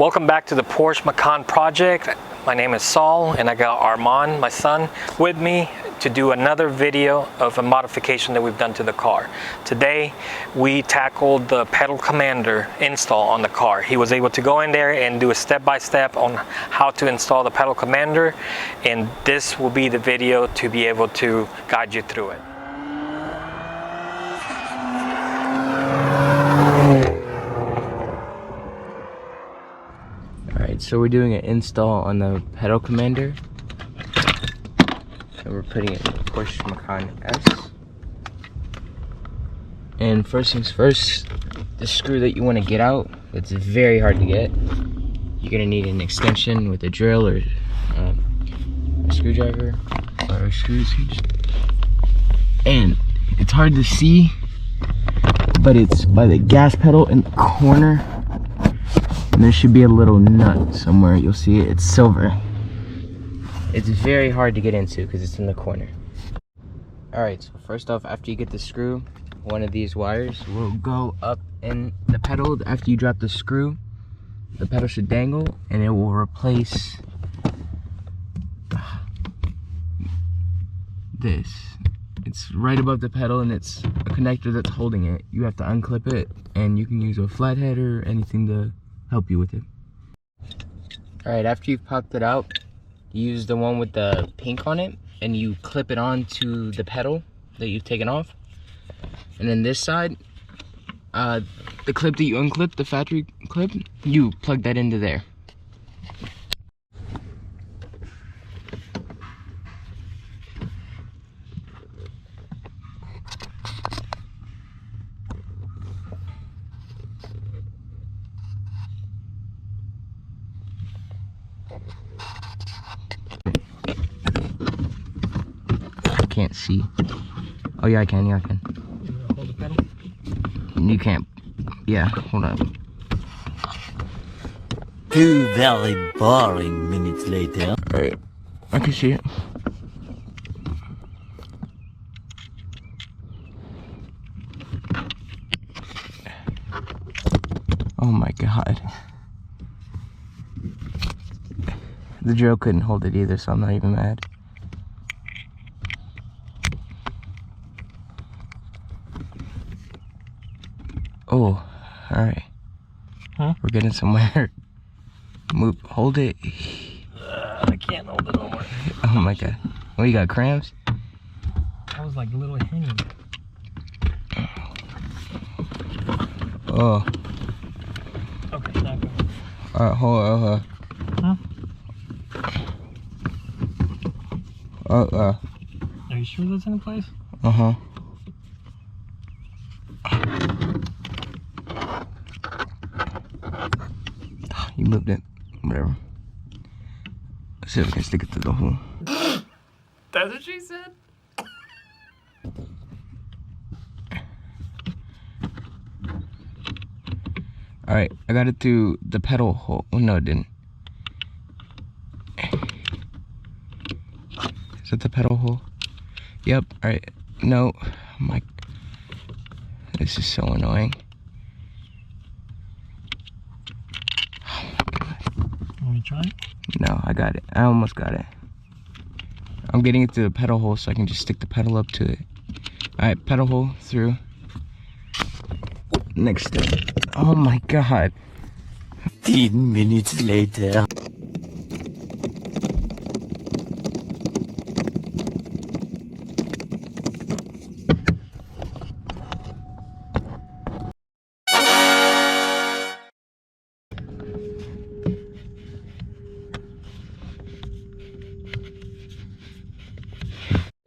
Welcome back to the Porsche Macan project. My name is Saul and I got Armand, my son, with me to do another video of a modification that we've done to the car. Today we tackled the pedal commander install on the car. He was able to go in there and do a step-by-step on how to install the pedal commander, and this will be the video to be able to guide you through it. So we're doing an install on the pedal commander, and we're putting it in the Porsche Macan S. And first things first, the screw that you want to get out, it's very hard to get. You're gonna need an extension with a drill or a screwdriver or screws. And it's hard to see, but it's by the gas pedal in the corner. And there should be a little nut somewhere. You'll see it. It's silver. It's very hard to get into because it's in the corner. Alright, so first off, after you get the screw, one of these wires will go up in the pedal. After you drop the screw, the pedal should dangle and it will replace this. It's right above the pedal and it's a connector that's holding it. You have to unclip it, and you can use a flathead or anything to help you with it. Alright, after you've popped it out, you use the one with the pink on it and you clip it onto the pedal that you've taken off. And then this side, the clip that you unclipped, the factory clip, you plug that into there. Can't see. Oh yeah, I can. Yeah, I can. You wanna hold the pedal? You can't. Yeah, hold on. 2 very boring minutes later. Alright, I can see it. Oh my god. The drill couldn't hold it either, so I'm not even mad. Oh, alright. Huh? We're getting somewhere. Move, hold it. I can't hold it no more. Oh my god. Oh, you got cramps? I was like literally hanging. Oh. Okay, now go. Alright, hold on. Huh? Are you sure that's in place? Uh-huh. You moved it. Whatever. Let's see if we can stick it through the hole. That's what she said? Alright, I got it through the pedal hole. Oh no, it didn't. Is that the pedal hole? Yep, alright. No. My, this is so annoying. Want me to try it? No, I got it. I almost got it. I'm getting it through the pedal hole so I can just stick the pedal up to it. Alright, pedal hole through. Next step. Oh my god. 10 minutes later.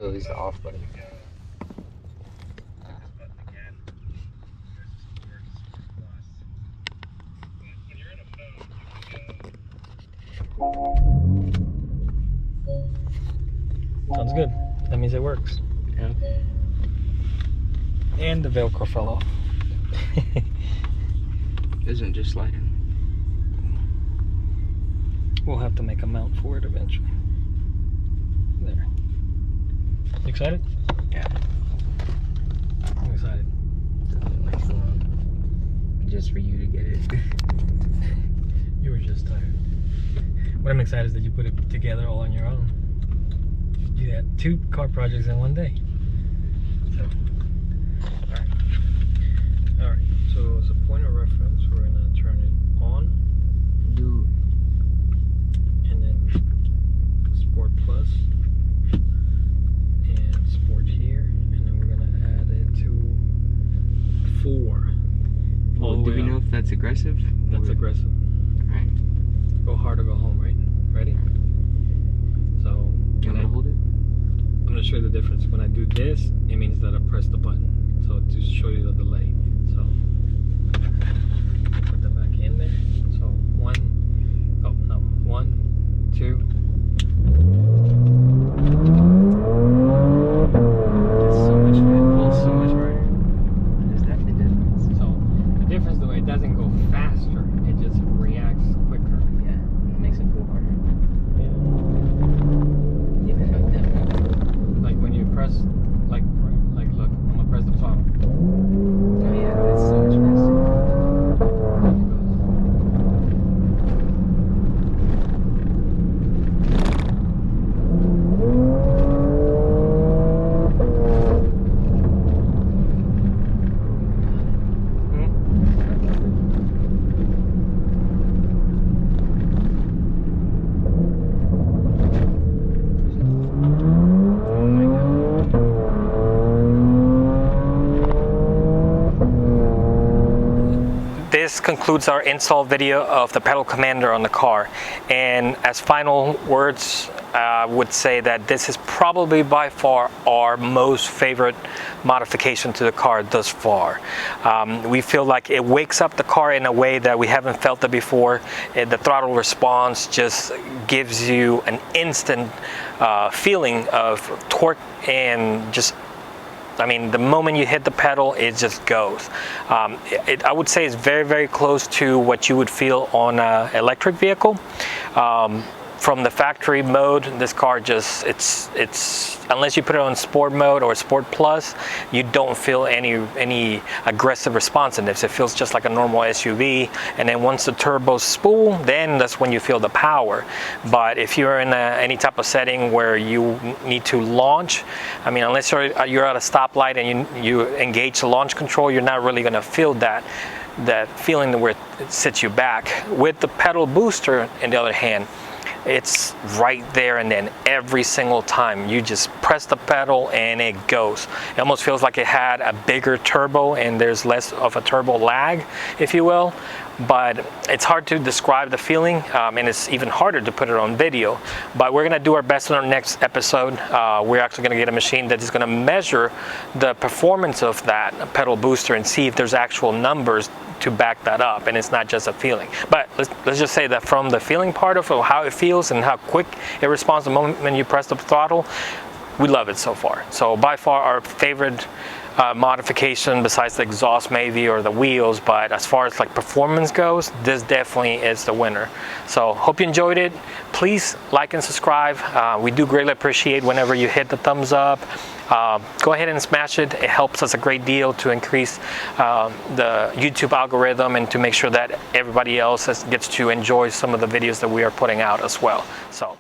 Oh, he's the off button. Sounds good. That means it works. Yeah. And the Velcro fell off. Isn't just sliding. We'll have to make a mount for it eventually. There. You excited? Yeah. I'm excited. Just for you to get it. You were just What I'm excited is that you put it together all on your own. You had 2 car projects in one day. So, alright, so as a point of reference, we're gonna turn it on. Do And then Sport Plus and Sport here, and then we're gonna add it to 4. Well, do we know if that's aggressive? That's aggressive. Alright. Go hard or go home, right? Ready? So You want me to hold it? I'm gonna show you the difference. When I do this, it means that I press the button. So to show you the delay. So put that back in there. So 1, 2. It's so much better. It pulls so much harder. There's definitely a difference. So the difference though, it doesn't go faster. It just reacts quicker. Yeah, it makes it pull harder. Yeah, definitely. Like when you press, like look, I'm gonna press the throttle. Oh yeah, that's so much faster. This concludes our install video of the pedal commander on the car, and as final words I would say that this is probably by far our most favorite modification to the car thus far. We feel like it wakes up the car in a way that we haven't felt it before. The throttle response just gives you an instant feeling of torque, and just the moment you hit the pedal, it just goes. I would say it's very, very close to what you would feel on an electric vehicle. From the factory mode, this car just, it's unless you put it on sport mode or sport plus, you don't feel any aggressive responsiveness. It feels just like a normal SUV, and then once the turbos spool, then that's when you feel the power. But if you're in any type of setting where you need to launch, unless you're at a stoplight and you engage the launch control, you're not really going to feel that feeling where it sits you back. With the pedal booster, on the other hand, it's right there, and then every single time you just press the pedal and it goes. It almost feels like it had a bigger turbo, and there's less of a turbo lag, if you will. But it's hard to describe the feeling, and it's even harder to put it on video. But we're gonna do our best in our next episode. We're actually gonna get a machine that is gonna measure the performance of that pedal booster and see if there's actual numbers to back that up, and it's not just a feeling. But let's just say that from the feeling part of how it feels and how quick it responds the moment when you press the throttle, we love it so far. So by far our favorite modification, besides the exhaust maybe or the wheels, but as far as like performance goes, this definitely is the winner. So hope you enjoyed it. Please like and subscribe. We do greatly appreciate whenever you hit the thumbs up. Go ahead and smash it. It helps us a great deal to increase the YouTube algorithm, and to make sure that everybody else gets to enjoy some of the videos that we are putting out as well. So